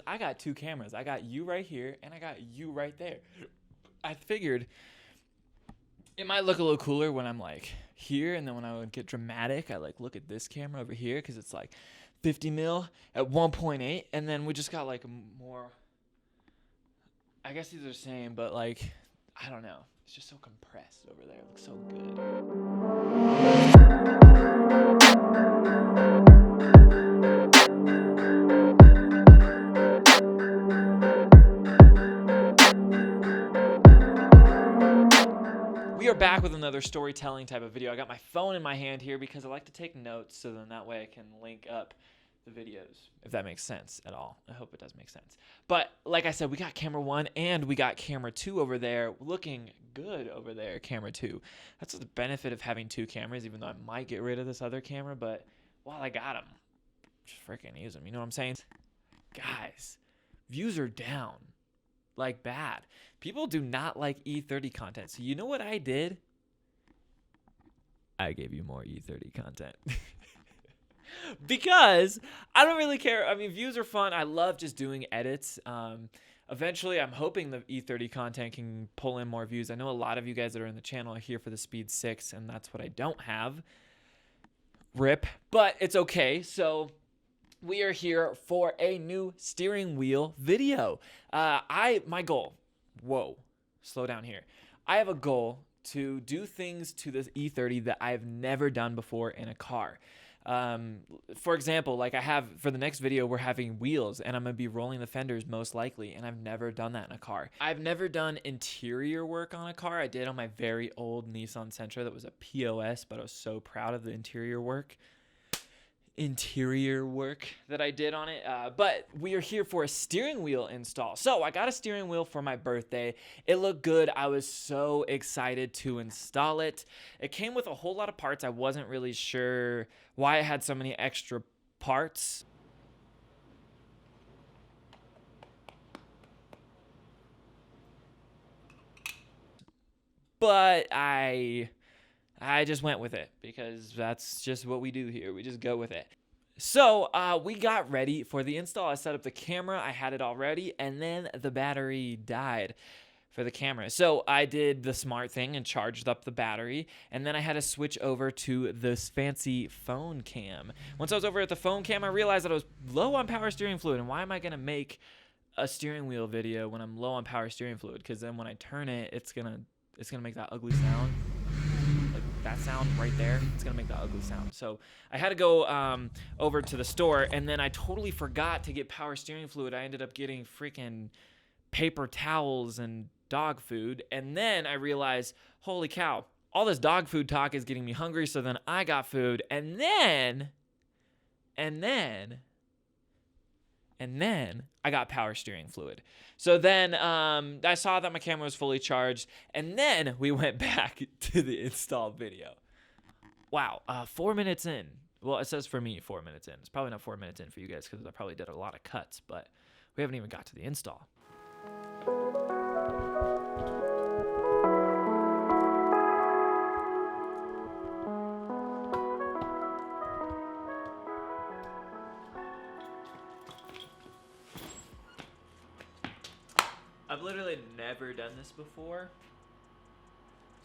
I got two cameras. I got you right here, and I got you right there. I figured it might look a little cooler when I'm like here, and then when I would get dramatic, I like look at this camera over here because it's like 50 mil at 1.8, and then we just got like more. I guess these are the same, but like I don't know. It's just so compressed over there. It looks so good. We are back with another storytelling type of video. I got my phone in my hand here because I like to take notes so then that way I can link up the videos, if that makes sense at all. I hope it does make sense. But like I said, we got camera 1 and we got camera 2 over there, looking good over there, camera 2. That's the benefit of having 2 cameras, even though I might get rid of this other camera, but while I got them, just freaking use them. You know what I'm saying? Guys, views are down. Like bad. People do not like E30 content. So you know what I did? I gave you more E30 content. Because I don't really care. I mean, views are fun. I love just doing edits. Eventually, I'm hoping the E30 content can pull in more views. I know a lot of you guys that are in the channel are here for the Speed 6, and that's what I don't have. RIP. But it's okay. So we are here for a new steering wheel video. My goal. Whoa. Slow down here. I have a goal to do things to this E30 that I've never done before in a car. For example, like I have for the next video, we're having wheels and I'm going to be rolling the fenders most likely. And I've never done that in a car. I've never done interior work on a car. I did on my very old Nissan Sentra that was a POS, but I was so proud of the interior work that I did on it. But we are here for a steering wheel install. So I got a steering wheel for my birthday. It looked good. I was so excited to install it. It came with a whole lot of parts. I wasn't really sure why it had so many extra parts. But I just went with it because that's just what we do here. We just go with it. So we got ready for the install. I set up the camera. I had it all ready. And then the battery died for the camera. So I did the smart thing and charged up the battery. And then I had to switch over to this fancy phone cam. Once I was over at the phone cam, I realized that I was low on power steering fluid. And why am I going to make a steering wheel video when I'm low on power steering fluid? Because then when I turn it, it's gonna make that ugly sound. That sound right there, it's gonna make that ugly sound. So I had to go over to the store, and then I totally forgot to get power steering fluid. I ended up getting freaking paper towels and dog food, and then I realized, holy cow, all this dog food talk is getting me hungry. So then I got food, and then I got power steering fluid. So then I saw that my camera was fully charged, and then we went back to the install video. Wow, 4 minutes in. Well, it says for me 4 minutes in. It's probably not 4 minutes in for you guys because I probably did a lot of cuts, but we haven't even got to the install. I've literally never done this before,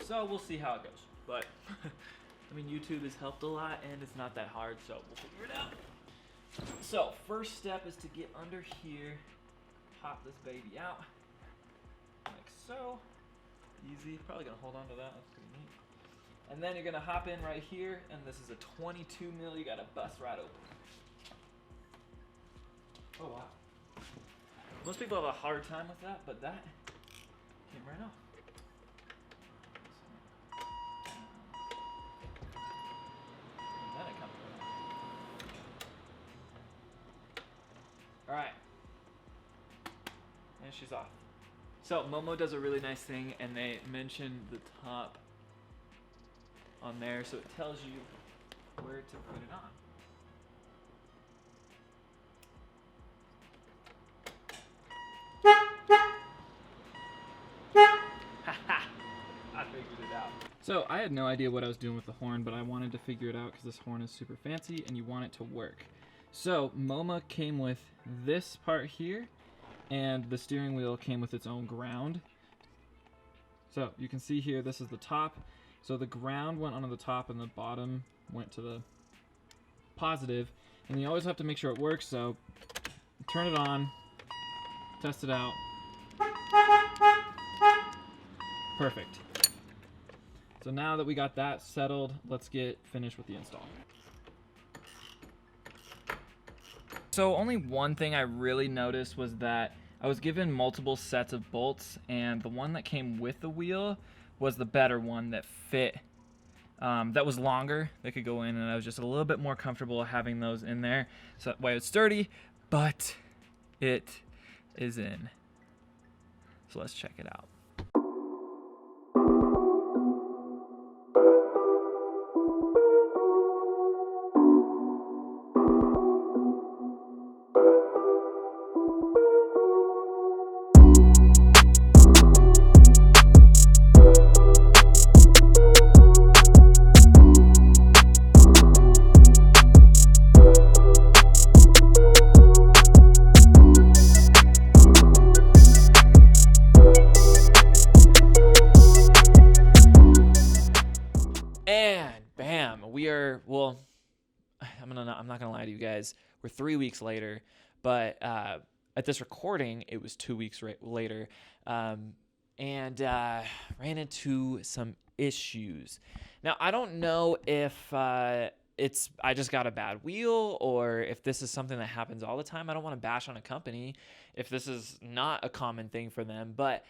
so we'll see how it goes. But I mean, YouTube has helped a lot, and it's not that hard, so we'll figure it out. So first step is to get under here, pop this baby out, like so. Easy. Probably gonna hold on to that. That's pretty neat. And then you're gonna hop in right here, and this is a 22 mil. You gotta bust right open. Oh wow. Most people have a hard time with that, but that came right off. And then it comes right off. All right. And she's off. So Momo does a really nice thing, and they mentioned the top on there, so it tells you where to put it on. I figured it out. So I had no idea what I was doing with the horn, but I wanted to figure it out because this horn is super fancy and you want it to work. So MoMA came with this part here, and the steering wheel came with its own ground. So you can see here, this is the top. So the ground went onto the top and the bottom went to the positive. And you always have to make sure it works, so turn it on, test it out. Perfect. So now that we got that settled, let's get finished with the install. So only one thing I really noticed was that I was given multiple sets of bolts, and the one that came with the wheel was the better one that fit, that was longer, that could go in, and I was just a little bit more comfortable having those in there. So that way it's sturdy, but it is in. So let's check it out. And bam, we are, well, I'm not gonna lie to you guys. We're 3 weeks later, but at this recording, it was 2 weeks later, and ran into some issues. Now, I don't know if I just got a bad wheel, or if this is something that happens all the time. I don't want to bash on a company if this is not a common thing for them, but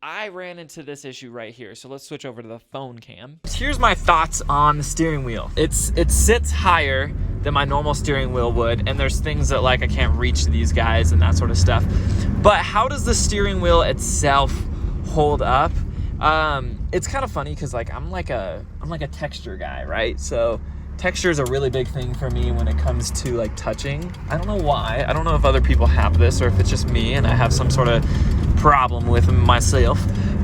I ran into this issue right here. So let's switch over to the phone cam. Here's my thoughts on the steering wheel. It sits higher than my normal steering wheel would, and there's things that like I can't reach these guys and that sort of stuff. But how does the steering wheel itself hold up? It's kind of funny because like I'm like a texture guy, right? So texture is a really big thing for me when it comes to like touching. I don't know why. I don't know if other people have this or if it's just me and I have some sort of problem with myself,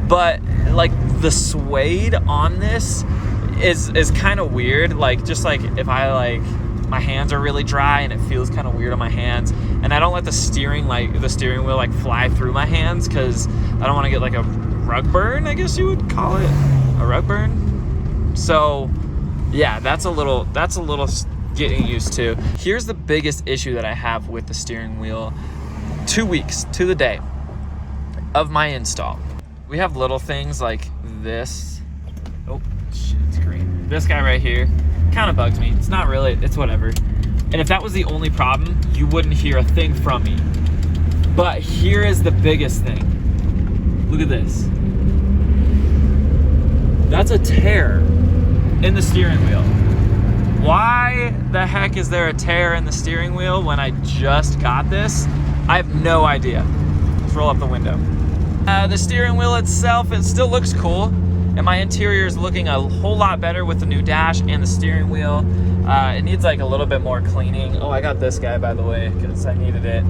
but like the suede on this is kind of weird. Like just like if I like my hands are really dry and it feels kind of weird on my hands, and I don't let the steering wheel like fly through my hands because I don't want to get like a rug burn, I guess you would call it, a rug burn. So yeah, that's a little getting used to. Here's the biggest issue that I have with the steering wheel. 2 weeks to the day of my install. We have little things like this. Oh shit, it's green. This guy right here kind of bugs me. It's not really, it's whatever. And if that was the only problem, you wouldn't hear a thing from me. But here is the biggest thing. Look at this. That's a tear in the steering wheel. Why the heck is there a tear in the steering wheel when I just got this? I have no idea. Let's roll up the window. The steering wheel itself, it still looks cool, and my interior is looking a whole lot better with the new dash and the steering wheel. It needs like a little bit more cleaning. Oh, I got this guy, by the way, because I needed it.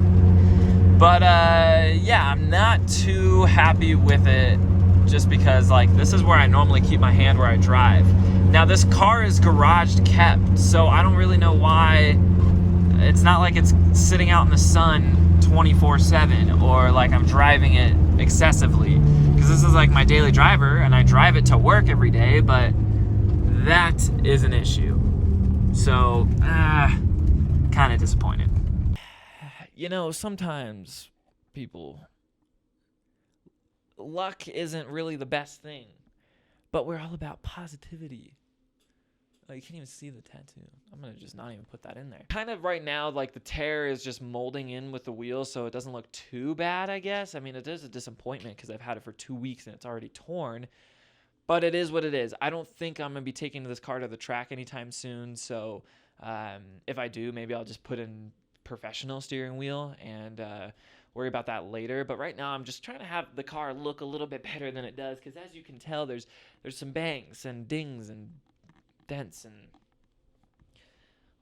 But yeah, I'm not too happy with it, just because like this is where I normally keep my hand where I drive. Now this car is garage kept, so I don't really know why. It's not like it's sitting out in the sun 24/7 or like I'm driving it excessively, because this is like my daily driver and I drive it to work every day, but that is an issue. So kind of disappointed. You know, sometimes luck isn't really the best thing, but we're all about positivity. Oh, you can't even see the tattoo. I'm gonna just not even put that in there. Kind of right now, like the tear is just molding in with the wheel, so it doesn't look too bad, I guess. I mean, it is a disappointment because I've had it for 2 weeks and it's already torn, but it is what it is. I don't think I'm gonna be taking this car to the track anytime soon, so if I do, maybe I'll just put in professional steering wheel and worry about that later. But right now I'm just trying to have the car look a little bit better than it does, because as you can tell, there's some bangs and dings and dents and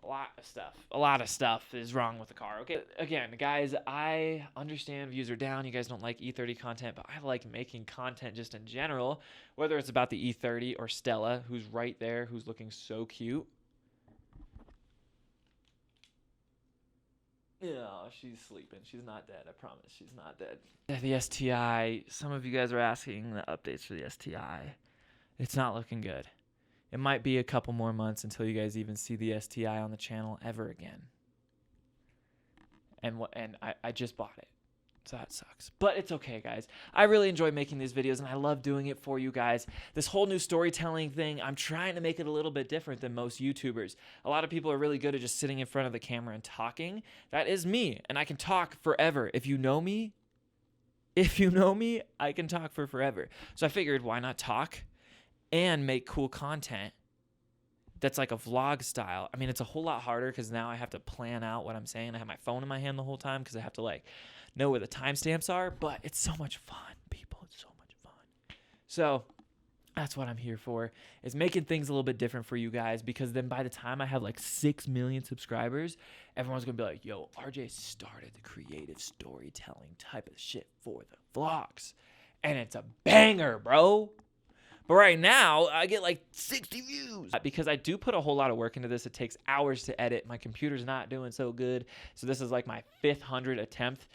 a lot of stuff is wrong with the car. Okay, again, guys, I understand views are down. You guys don't like E30 content, but I like making content just in general, whether it's about the E30 or Stella, who's right there, who's looking so cute. Yeah, she's sleeping. She's not dead. I promise. She's not dead. Yeah, the STI. Some of you guys are asking the updates for the STI. It's not looking good. It might be a couple more months until you guys even see the STI on the channel ever again. And I just bought it. So that sucks. But it's okay, guys. I really enjoy making these videos, and I love doing it for you guys. This whole new storytelling thing, I'm trying to make it a little bit different than most YouTubers. A lot of people are really good at just sitting in front of the camera and talking. That is me, and I can talk forever. If you know me, I can talk for forever. So I figured, why not talk and make cool content that's like a vlog style. I mean, it's a whole lot harder because now I have to plan out what I'm saying. I have my phone in my hand the whole time because I have to like know where the timestamps are, but it's so much fun, people. It's so much fun. So that's what I'm here for, is making things a little bit different for you guys, because then by the time I have like 6 million subscribers, everyone's going to be like, yo, RJ started the creative storytelling type of shit for the vlogs. And it's a banger, bro. But right now, I get like 60 views. Because I do put a whole lot of work into this. It takes hours to edit. My computer's not doing so good. So this is like my 500 attempt.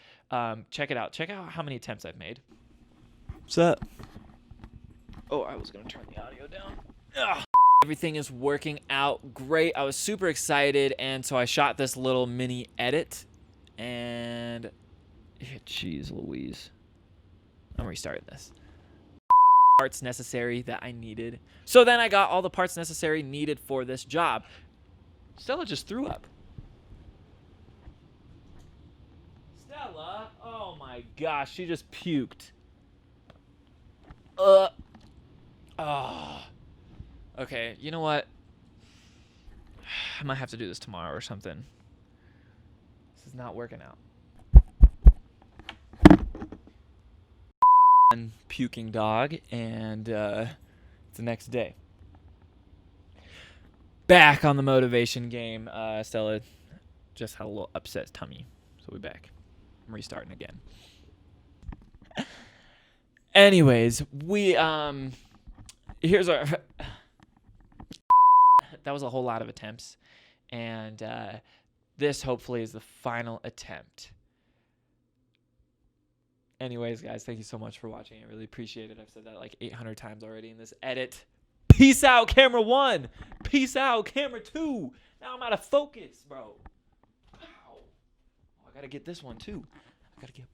Check it out. Check out how many attempts I've made. What's up? Oh, I was going to turn the audio down. Ugh. Everything is working out great. I was super excited. And so I shot this little mini edit. And jeez Louise. I'm restarting this. Parts necessary that I needed. So then I got all the parts necessary needed for this job. Stella just threw up. Stella? Oh my gosh, she just puked. Oh. Okay, you know what? I might have to do this tomorrow or something. This is not working out. Puking dog, and it's the next day. Back on the motivation game. Stella just had a little upset tummy, so we're back. I'm restarting again. Anyways, we here's our that was a whole lot of attempts, and this hopefully is the final attempt. Anyways, guys, thank you so much for watching. I really appreciate it. I've said that like 800 times already in this edit. Peace out, camera 1. Peace out, camera 2. Now I'm out of focus, bro. Wow. Oh, I got to get this one, too. I got to get...